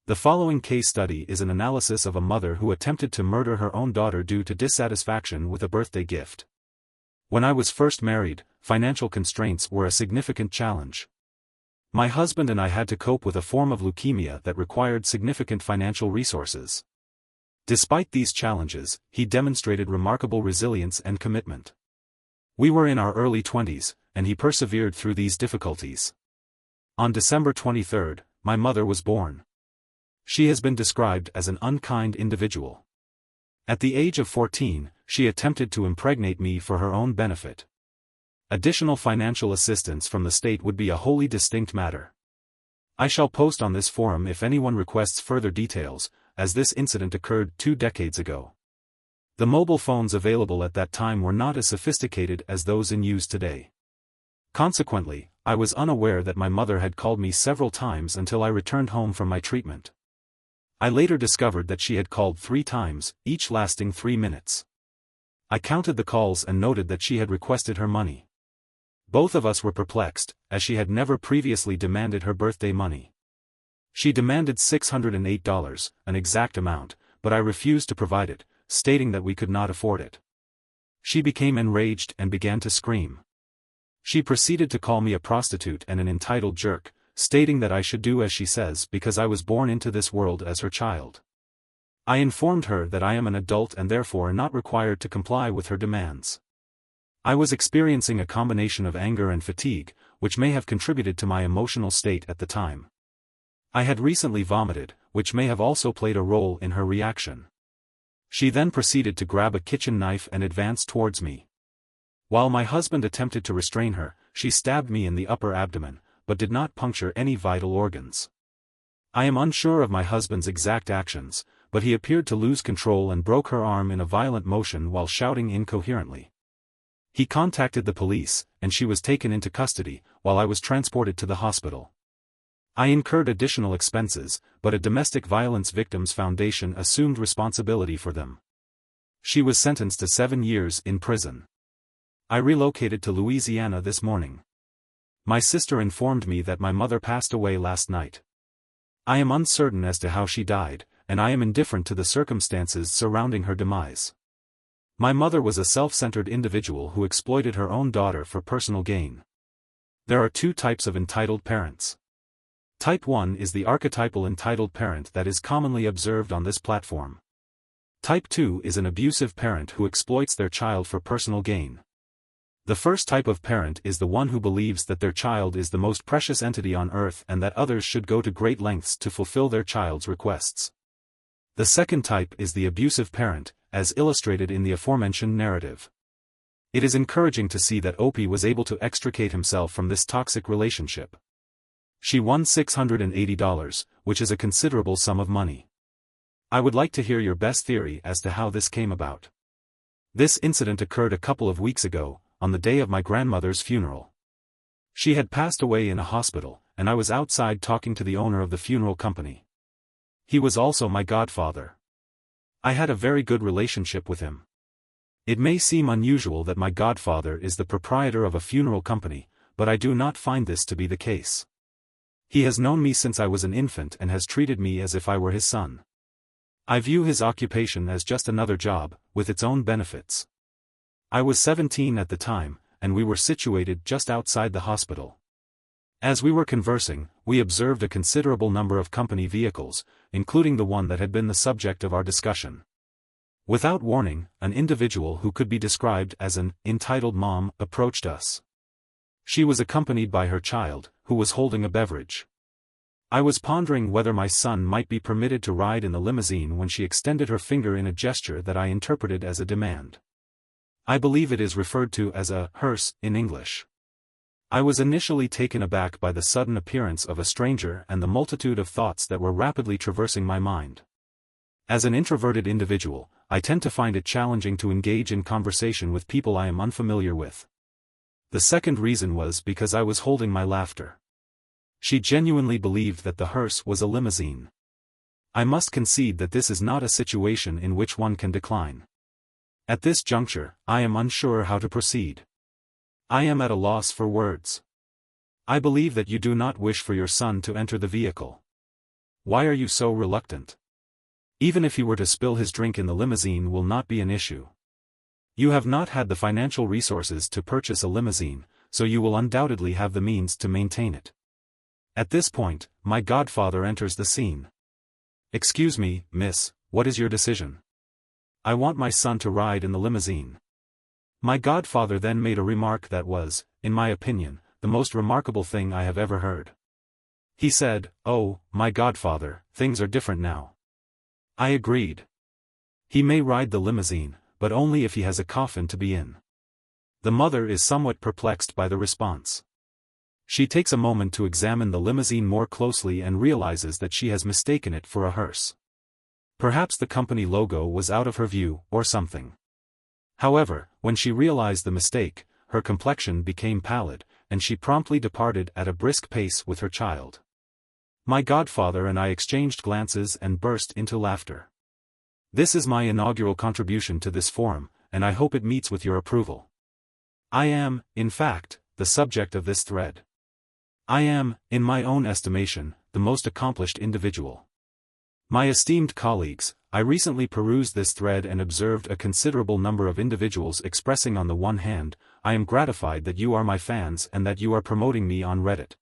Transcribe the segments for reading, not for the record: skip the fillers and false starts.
The following case study is an analysis of a mother who attempted to murder her own daughter due to dissatisfaction with a birthday gift. When I was first married, financial constraints were a significant challenge. My husband and I had to cope with a form of leukemia that required significant financial resources. Despite these challenges, he demonstrated remarkable resilience and commitment. We were in our early 20s, and he persevered through these difficulties. On December 23, my mother was born. She has been described as an unkind individual. At the age of 14, she attempted to impregnate me for her own benefit. Additional financial assistance from the state would be a wholly distinct matter. I shall post on this forum if anyone requests further details, as this incident occurred 2 decades ago. The mobile phones available at that time were not as sophisticated as those in use today. Consequently, I was unaware that my mother had called me several times until I returned home from my treatment. I later discovered that she had called 3 times, each lasting 3 minutes. I counted the calls and noted that she had requested her money. Both of us were perplexed, as she had never previously demanded her birthday money. She demanded $608, an exact amount, but I refused to provide it, stating that we could not afford it. She became enraged and began to scream. She proceeded to call me a prostitute and an entitled jerk, stating that I should do as she says because I was born into this world as her child. I informed her that I am an adult and therefore not required to comply with her demands. I was experiencing a combination of anger and fatigue, which may have contributed to my emotional state at the time. I had recently vomited, which may have also played a role in her reaction. She then proceeded to grab a kitchen knife and advance towards me. While my husband attempted to restrain her, she stabbed me in the upper abdomen, but did not puncture any vital organs. I am unsure of my husband's exact actions, but he appeared to lose control and broke her arm in a violent motion while shouting incoherently. He contacted the police, and she was taken into custody, while I was transported to the hospital. I incurred additional expenses, but a domestic violence victims foundation assumed responsibility for them. She was sentenced to 7 years in prison. I relocated to Louisiana this morning. My sister informed me that my mother passed away last night. I am uncertain as to how she died, and I am indifferent to the circumstances surrounding her demise. My mother was a self-centered individual who exploited her own daughter for personal gain. There are 2 types of entitled parents. Type 1 is the archetypal entitled parent that is commonly observed on this platform. Type 2 is an abusive parent who exploits their child for personal gain. The first type of parent is the one who believes that their child is the most precious entity on earth and that others should go to great lengths to fulfill their child's requests. The second type is the abusive parent, as illustrated in the aforementioned narrative. It is encouraging to see that Opie was able to extricate himself from this toxic relationship. She won $680, which is a considerable sum of money. I would like to hear your best theory as to how this came about. This incident occurred a couple of weeks ago, on the day of my grandmother's funeral. She had passed away in a hospital, and I was outside talking to the owner of the funeral company. He was also my godfather. I had a very good relationship with him. It may seem unusual that my godfather is the proprietor of a funeral company, but I do not find this to be the case. He has known me since I was an infant and has treated me as if I were his son. I view his occupation as just another job, with its own benefits. I was 17 at the time, and we were situated just outside the hospital. As we were conversing, we observed a considerable number of company vehicles, including the one that had been the subject of our discussion. Without warning, an individual who could be described as an entitled mom approached us. She was accompanied by her child, who was holding a beverage. I was pondering whether my son might be permitted to ride in the limousine when she extended her finger in a gesture that I interpreted as a demand. I believe it is referred to as a hearse in English. I was initially taken aback by the sudden appearance of a stranger and the multitude of thoughts that were rapidly traversing my mind. As an introverted individual, I tend to find it challenging to engage in conversation with people I am unfamiliar with. The second reason was because I was holding my laughter. She genuinely believed that the hearse was a limousine. I must concede that this is not a situation in which one can decline. At this juncture, I am unsure how to proceed. I am at a loss for words. I believe that you do not wish for your son to enter the vehicle. Why are you so reluctant? Even if he were to spill his drink in the limousine will not be an issue. You have not had the financial resources to purchase a limousine, so you will undoubtedly have the means to maintain it. At this point, my godfather enters the scene. Excuse me, miss, what is your decision? I want my son to ride in the limousine. My godfather then made a remark that was, in my opinion, the most remarkable thing I have ever heard. He said, "Oh, my godfather, things are different now." I agreed. He may ride the limousine, but only if he has a coffin to be in. The mother is somewhat perplexed by the response. She takes a moment to examine the limousine more closely and realizes that she has mistaken it for a hearse. Perhaps the company logo was out of her view, or something. However, when she realized the mistake, her complexion became pallid, and she promptly departed at a brisk pace with her child. My godfather and I exchanged glances and burst into laughter. This is my inaugural contribution to this forum, and I hope it meets with your approval. I am, in fact, the subject of this thread. I am, in my own estimation, the most accomplished individual. My esteemed colleagues, I recently perused this thread and observed a considerable number of individuals expressing on the one hand, I am gratified that you are my fans and that you are promoting me on Reddit.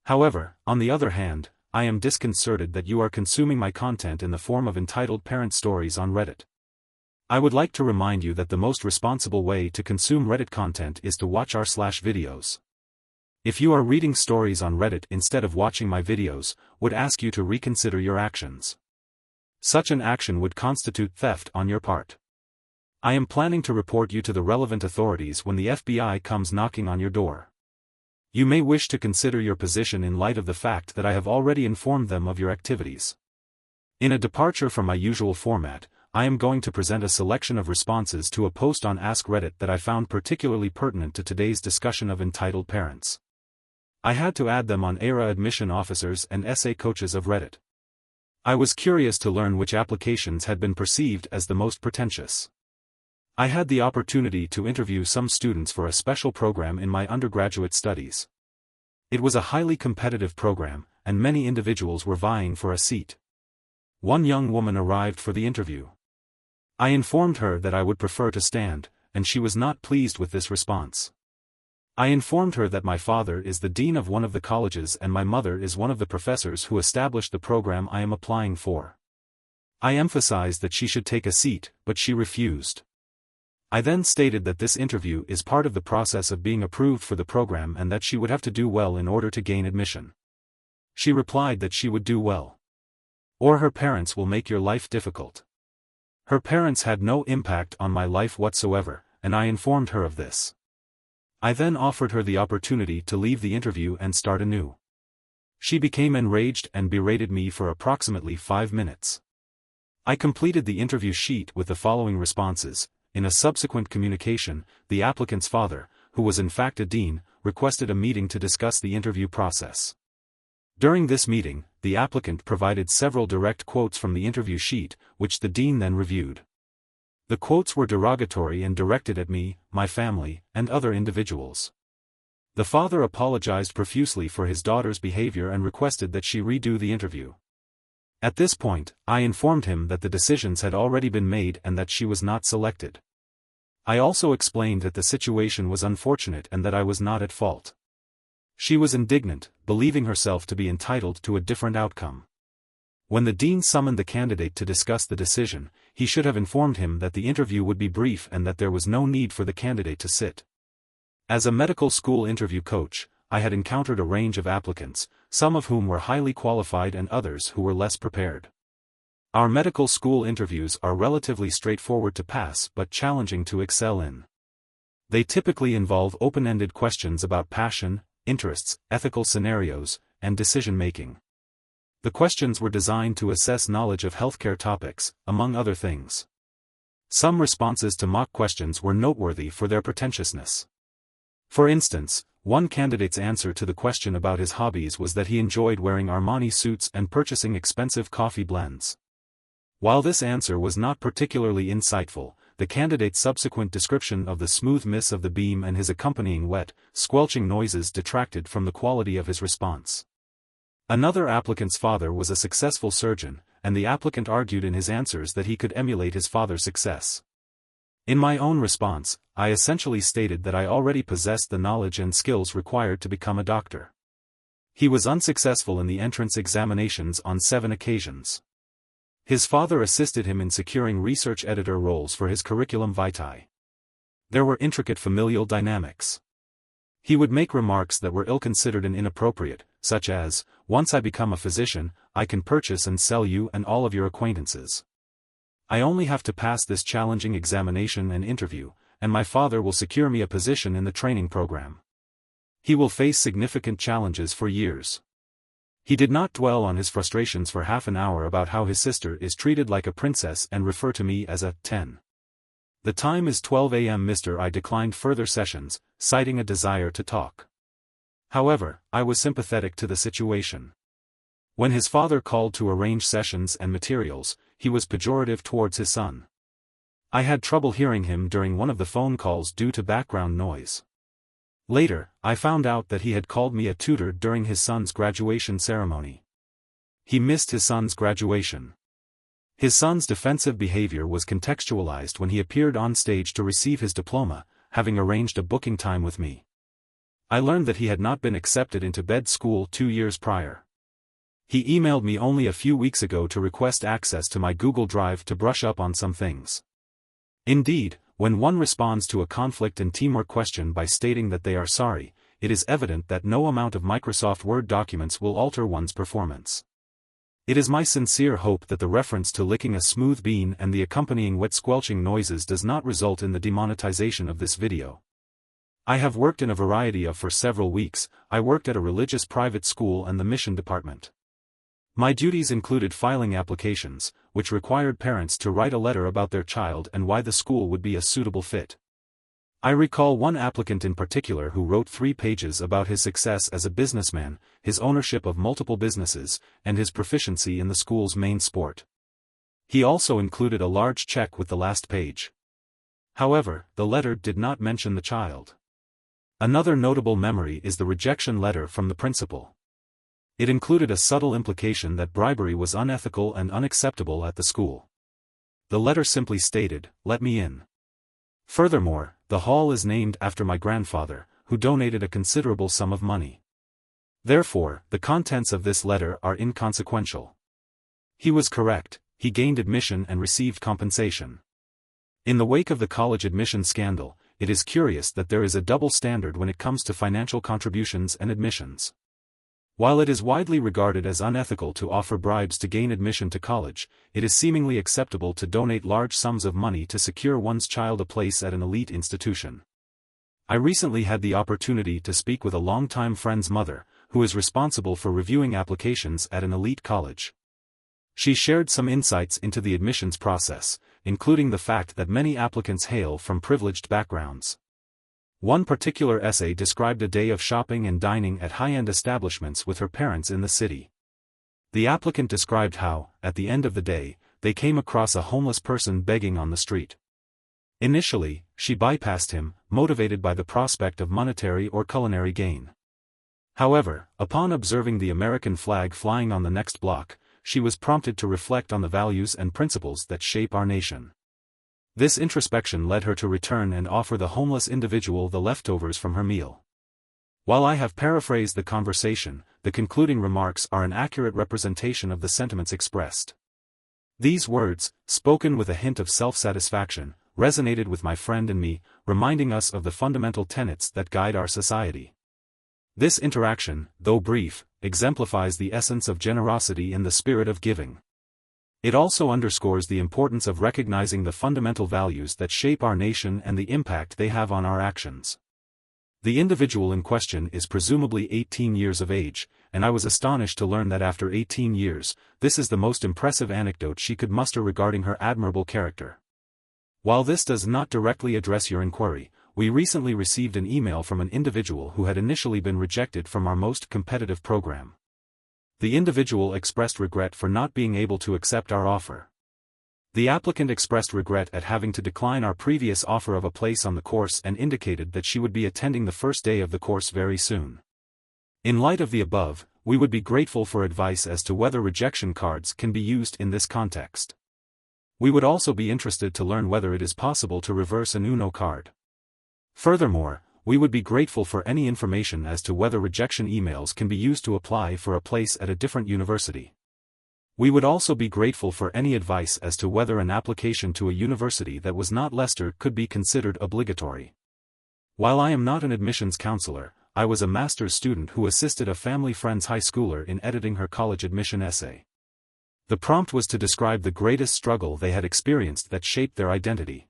However, on the other hand, I am disconcerted that you are consuming my content in the form of entitled parent stories on Reddit. I would like to remind you that the most responsible way to consume Reddit content is to watch our /videos. If you are reading stories on Reddit instead of watching my videos, would ask you to reconsider your actions. Such an action would constitute theft on your part. I am planning to report you to the relevant authorities when the FBI comes knocking on your door. You may wish to consider your position in light of the fact that I have already informed them of your activities. In a departure from my usual format, I am going to present a selection of responses to a post on Ask Reddit that I found particularly pertinent to today's discussion of entitled parents. I had to add them on ERA admission officers and essay coaches of Reddit. I was curious to learn which applications had been perceived as the most pretentious. I had the opportunity to interview some students for a special program in my undergraduate studies. It was a highly competitive program, and many individuals were vying for a seat. One young woman arrived for the interview. I informed her that I would prefer to stand, and she was not pleased with this response. I informed her that my father is the dean of one of the colleges and my mother is one of the professors who established the program I am applying for. I emphasized that she should take a seat, but she refused. I then stated that this interview is part of the process of being approved for the program and that she would have to do well in order to gain admission. She replied that she would do well. Or her parents will make your life difficult. Her parents had no impact on my life whatsoever, and I informed her of this. I then offered her the opportunity to leave the interview and start anew. She became enraged and berated me for approximately 5 minutes. I completed the interview sheet with the following responses. In a subsequent communication, the applicant's father, who was in fact a dean, requested a meeting to discuss the interview process. During this meeting, the applicant provided several direct quotes from the interview sheet, which the dean then reviewed. The quotes were derogatory and directed at me, my family, and other individuals. The father apologized profusely for his daughter's behavior and requested that she redo the interview. At this point, I informed him that the decisions had already been made and that she was not selected. I also explained that the situation was unfortunate and that I was not at fault. She was indignant, believing herself to be entitled to a different outcome. When the dean summoned the candidate to discuss the decision, he should have informed him that the interview would be brief and that there was no need for the candidate to sit. As a medical school interview coach, I had encountered a range of applicants, some of whom were highly qualified and others who were less prepared. Our medical school interviews are relatively straightforward to pass but challenging to excel in. They typically involve open-ended questions about passion, interests, ethical scenarios, and decision-making. The questions were designed to assess knowledge of healthcare topics, among other things. Some responses to mock questions were noteworthy for their pretentiousness. For instance, one candidate's answer to the question about his hobbies was that he enjoyed wearing Armani suits and purchasing expensive coffee blends. While this answer was not particularly insightful, the candidate's subsequent description of the smooth miss of the beam and his accompanying wet, squelching noises detracted from the quality of his response. Another applicant's father was a successful surgeon, and the applicant argued in his answers that he could emulate his father's success. In my own response, I essentially stated that I already possessed the knowledge and skills required to become a doctor. He was unsuccessful in the entrance examinations on 7 occasions. His father assisted him in securing research editor roles for his curriculum vitae. There were intricate familial dynamics. He would make remarks that were ill-considered and inappropriate, such as, "Once I become a physician, I can purchase and sell you and all of your acquaintances. I only have to pass this challenging examination and interview, and my father will secure me a position in the training program. He will face significant challenges for years." He did not dwell on his frustrations for half an hour about how his sister is treated like a princess and refer to me as a 10. "The time is 12 a.m. Mr. I declined further sessions, citing a desire to talk. However, I was sympathetic to the situation. When his father called to arrange sessions and materials, he was pejorative towards his son. I had trouble hearing him during one of the phone calls due to background noise. Later, I found out that he had called me a tutor during his son's graduation ceremony. He missed his son's graduation. His son's defensive behavior was contextualized when he appeared on stage to receive his diploma, having arranged a booking time with me. I learned that he had not been accepted into bed school 2 years prior. He emailed me only a few weeks ago to request access to my Google Drive to brush up on some things. Indeed, when one responds to a conflict and teamwork question by stating that they are sorry, it is evident that no amount of Microsoft Word documents will alter one's performance. It is my sincere hope that the reference to licking a smooth bean and the accompanying wet squelching noises does not result in the demonetization of this video. I have worked in a variety of for several weeks. I worked at a religious private school and the mission department. My duties included filing applications, which required parents to write a letter about their child and why the school would be a suitable fit. I recall one applicant in particular who wrote 3 pages about his success as a businessman, his ownership of multiple businesses, and his proficiency in the school's main sport. He also included a large check with the last page. However, the letter did not mention the child. Another notable memory is the rejection letter from the principal. It included a subtle implication that bribery was unethical and unacceptable at the school. The letter simply stated, "Let me in." Furthermore, the hall is named after my grandfather, who donated a considerable sum of money. Therefore, the contents of this letter are inconsequential. He was correct, he gained admission and received compensation. In the wake of the college admission scandal, it is curious that there is a double standard when it comes to financial contributions and admissions. While it is widely regarded as unethical to offer bribes to gain admission to college, it is seemingly acceptable to donate large sums of money to secure one's child a place at an elite institution. I recently had the opportunity to speak with a longtime friend's mother, who is responsible for reviewing applications at an elite college. She shared some insights into the admissions process, including the fact that many applicants hail from privileged backgrounds. One particular essay described a day of shopping and dining at high-end establishments with her parents in the city. The applicant described how, at the end of the day, they came across a homeless person begging on the street. Initially, she bypassed him, motivated by the prospect of monetary or culinary gain. However, upon observing the American flag flying on the next block, she was prompted to reflect on the values and principles that shape our nation. This introspection led her to return and offer the homeless individual the leftovers from her meal. While I have paraphrased the conversation, the concluding remarks are an accurate representation of the sentiments expressed. These words, spoken with a hint of self-satisfaction, resonated with my friend and me, reminding us of the fundamental tenets that guide our society. This interaction, though brief, exemplifies the essence of generosity in the spirit of giving. It also underscores the importance of recognizing the fundamental values that shape our nation and the impact they have on our actions. The individual in question is presumably 18 years of age, and I was astonished to learn that after 18 years, this is the most impressive anecdote she could muster regarding her admirable character. While this does not directly address your inquiry, we recently received an email from an individual who had initially been rejected from our most competitive program. The individual expressed regret for not being able to accept our offer. The applicant expressed regret at having to decline our previous offer of a place on the course and indicated that she would be attending the first day of the course very soon. In light of the above, we would be grateful for advice as to whether rejection cards can be used in this context. We would also be interested to learn whether it is possible to reverse an Uno card. Furthermore, we would be grateful for any information as to whether rejection emails can be used to apply for a place at a different university. We would also be grateful for any advice as to whether an application to a university that was not Leicester could be considered obligatory. While I am not an admissions counselor, I was a master's student who assisted a family friend's high schooler in editing her college admission essay. The prompt was to describe the greatest struggle they had experienced that shaped their identity.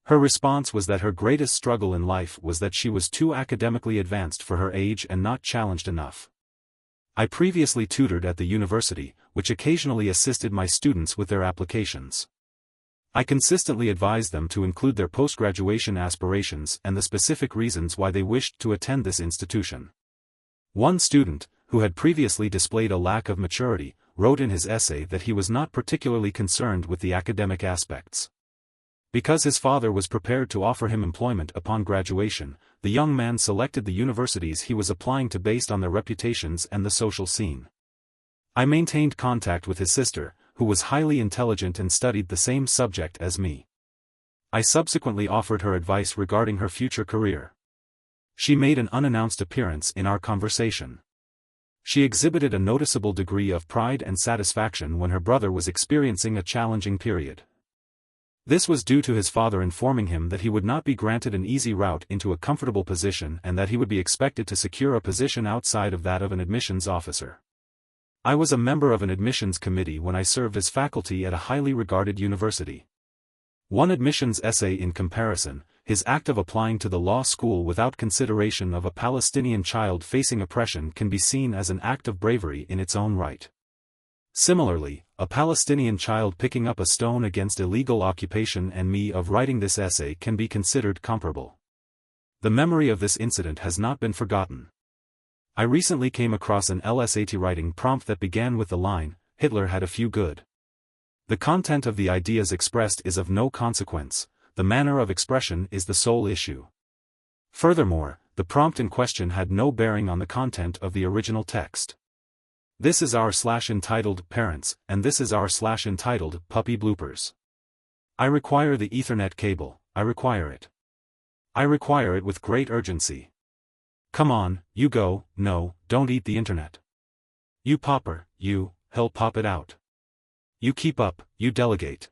Her response was that her greatest struggle in life was that she was too academically advanced for her age and not challenged enough. I previously tutored at the university, which occasionally assisted my students with their applications. I consistently advised them to include their post-graduation aspirations and the specific reasons why they wished to attend this institution. One student, who had previously displayed a lack of maturity, wrote in his essay that he was not particularly concerned with the academic aspects. Because his father was prepared to offer him employment upon graduation, the young man selected the universities he was applying to based on their reputations and the social scene. I maintained contact with his sister, who was highly intelligent and studied the same subject as me. I subsequently offered her advice regarding her future career. She made an unannounced appearance in our conversation. She exhibited a noticeable degree of pride and satisfaction when her brother was experiencing a challenging period. This was due to his father informing him that he would not be granted an easy route into a comfortable position and that he would be expected to secure a position outside of that of an admissions officer. I was a member of an admissions committee when I served as faculty at a highly regarded university. One admissions essay in comparison, his act of applying to the law school without consideration of a Palestinian child facing oppression can be seen as an act of bravery in its own right. Similarly, a Palestinian child picking up a stone against illegal occupation and me of writing this essay can be considered comparable. The memory of this incident has not been forgotten. I recently came across an LSAT writing prompt that began with the line, "Hitler had a few good." The content of the ideas expressed is of no consequence, the manner of expression is the sole issue. Furthermore, the prompt in question had no bearing on the content of the original text. This is r/entitled parents, and this is r/entitled puppy bloopers. I require the Ethernet cable, I require it. I require it with great urgency. Come on, you go, no, don't eat the internet. You popper, you, he'll pop it out. You keep up, you delegate.